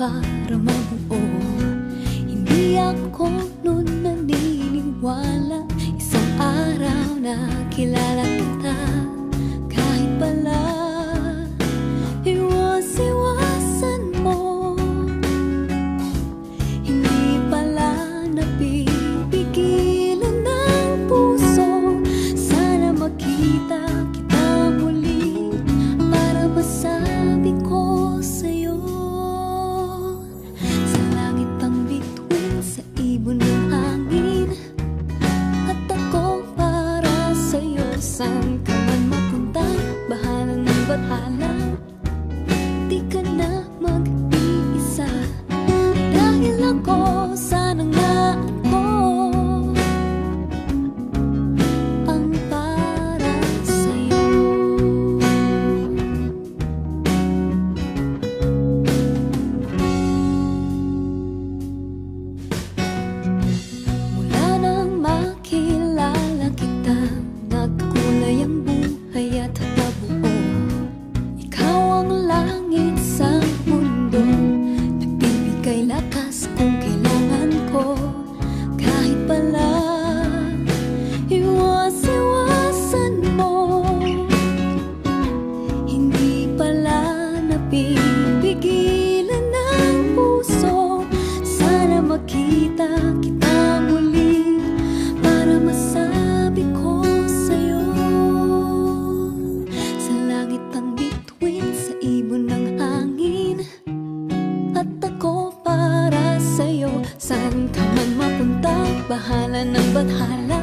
para mabuo. Hindi ako noon naniniwala isang araw na kilala kita. Kahit pala iwas-iwasan mo, hindi pala napipigilan ng puso. Sana makita kita muli para masabi ko sa'yo. Sa langit ang bituin, sa ibon ng hangin, at ako para sa'yo. Saan ka man mapunta, bahala ng bathala, di ka na mag-iisa. Dahil ako, sana nga ako ang para sa'yo. Mula nang makilala kita, nagkulay ang buhay at nabuo. Ikaw ang langit sa mundo, nagbibigay lakas kung kailangan ko. Kahit pala iwas-iwasan mo, hindi pala napipigilan ng puso. Sana makita kita muli para masabi ko sa'yo. Sa langit ang bituin, sa ibon ng hangin, at ako para sa'yo. Saan ka man mapunta, bahala ng bathala,